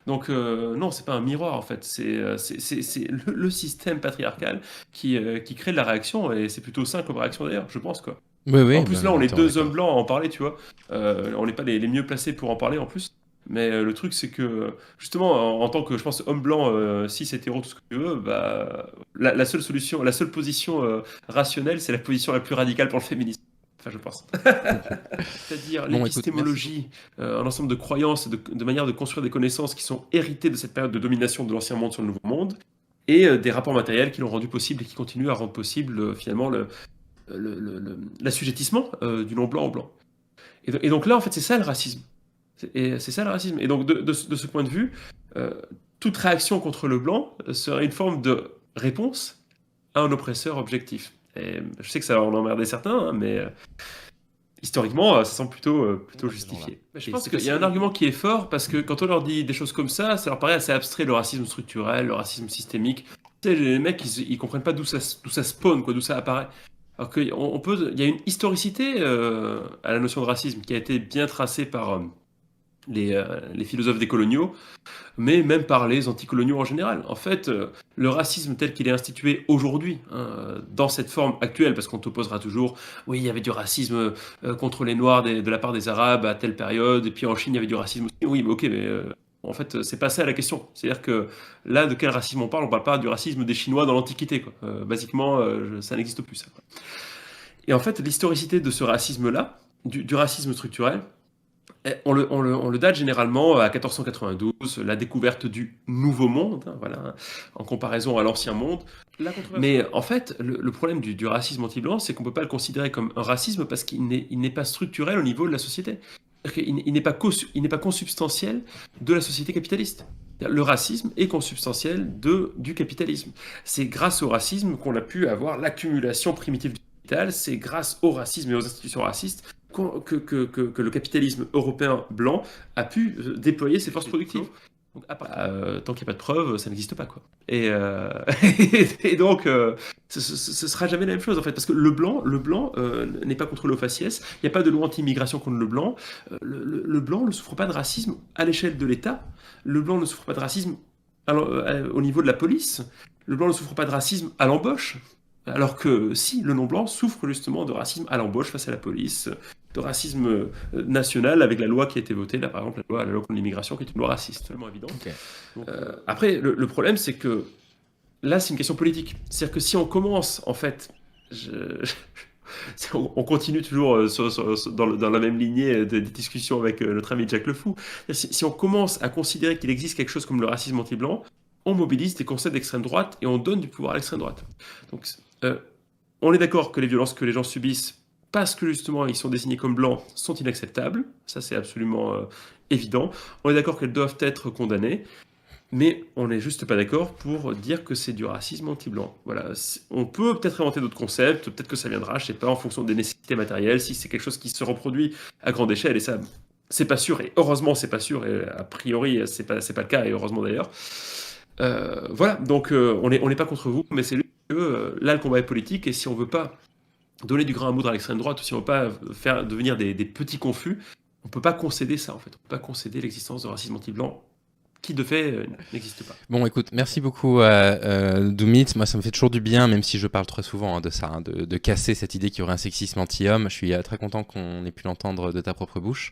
Donc non, c'est pas un miroir en fait, c'est le système patriarcal qui crée de la réaction et c'est plutôt sain comme réaction d'ailleurs, je pense quoi. Oui, En oui, plus ben, là, on est entièrement deux hommes d'accord. blancs à en parler, tu vois. On n'est pas les mieux placés pour en parler en plus. Mais le truc c'est que justement en tant que je pense homme blanc, cis hétéro, tout ce que tu veux, bah la seule solution, la seule position rationnelle, c'est la position la plus radicale pour le féminisme. Enfin, je pense. C'est-à-dire Bon, écoute, merci beaucoup. l'épistémologie, un ensemble de croyances, de manières de construire des connaissances qui sont héritées de cette période de domination de l'ancien monde sur le nouveau monde, et des rapports matériels qui l'ont rendu possible et qui continuent à rendre possible finalement l'assujettissement du non-blanc au blanc. Et donc là, en fait, c'est ça le racisme. C'est ça le racisme. Et donc de ce point de vue, euh, toute réaction contre le blanc serait une forme de réponse à un oppresseur objectif. Et je sais que ça va en emmerder certains, hein, mais historiquement, ça semble plutôt Non, c'est genre là. justifié. Je Et pense c'est qu'il y a un possible. argument qui est fort parce que quand on leur dit des choses comme ça leur paraît assez abstrait, le racisme structurel, le racisme systémique. Tu sais, les mecs, ils comprennent pas d'où ça spawn, quoi, d'où ça apparaît. Alors il y a une historicité à la notion de racisme qui a été bien tracée par les philosophes décoloniaux, mais même par les anticoloniaux en général. En fait, le racisme tel qu'il est institué aujourd'hui, hein, dans cette forme actuelle, parce qu'on t'opposera toujours, oui, il y avait du racisme contre les Noirs de la part des Arabes à telle période, et puis en Chine, il y avait du racisme aussi. Oui, mais ok, mais en fait, c'est pas ça la question. C'est-à-dire que là, de quel racisme on parle? On parle pas du racisme des Chinois dans l'Antiquité, quoi. Basiquement, ça n'existe plus, ça, quoi. Et en fait, l'historicité de ce racisme-là, du racisme structurel, on le date généralement à 1492, la découverte du Nouveau Monde, hein, voilà, en comparaison à l'Ancien Monde. Mais en fait, le problème du racisme anti-blanc, c'est qu'on ne peut pas le considérer comme un racisme parce qu'il n'est pas structurel au niveau de la société. Il n'est pas, il n'est pas consubstantiel de la société capitaliste. Le racisme est consubstantiel du capitalisme. C'est grâce au racisme qu'on a pu avoir l'accumulation primitive du capital, c'est grâce au racisme et aux institutions racistes que le capitalisme européen blanc a pu déployer ses forces productives. Donc, tant qu'il n'y a pas de preuves, ça n'existe pas, quoi. Et donc, ce sera jamais la même chose, en fait, parce que le blanc n'est pas contre le faciès, il n'y a pas de loi anti-immigration contre le blanc. Le blanc ne souffre pas de racisme à l'échelle de l'État, le blanc ne souffre pas de racisme au niveau de la police, le blanc ne souffre pas de racisme à l'embauche. Alors que si, le non-blanc souffre justement de racisme à l'embauche face à la police, de racisme national avec la loi qui a été votée, là par exemple la loi contre l'immigration qui est une loi raciste, tellement évidente. Ok. Après, le problème c'est que là c'est une question politique. C'est-à-dire que si on commence en fait, on continue toujours dans la même lignée des discussions avec notre ami Jack Le Fou. Si on commence à considérer qu'il existe quelque chose comme le racisme anti-blanc, on mobilise des concepts d'extrême droite et on donne du pouvoir à l'extrême droite. Donc, euh, on est d'accord que les violences que les gens subissent parce que justement ils sont désignés comme blancs sont inacceptables. Ça, c'est absolument évident. On est d'accord qu'elles doivent être condamnées. Mais on n'est juste pas d'accord pour dire que c'est du racisme anti-blanc. Voilà. On peut peut-être inventer d'autres concepts, peut-être que ça viendra, je sais pas, en fonction des nécessités matérielles, si c'est quelque chose qui se reproduit à grande échelle, et ça, c'est pas sûr, et heureusement c'est pas sûr, et a priori c'est pas le cas, et heureusement d'ailleurs. Voilà, donc on n'est pas contre vous, mais c'est juste que là le combat est politique, et si on veut pas donner du grain à moudre à l'extrême droite, ou si on veut pas faire devenir des petits confus, on peut pas concéder ça en fait, on peut pas concéder l'existence de racisme anti-blanc qui de fait n'existe pas. Bon, écoute, merci beaucoup, Doumit. Moi, ça me fait toujours du bien, même si je parle très souvent de ça, hein, de casser cette idée qu'il y aurait un sexisme anti-homme. Je suis très content qu'on ait pu l'entendre de ta propre bouche.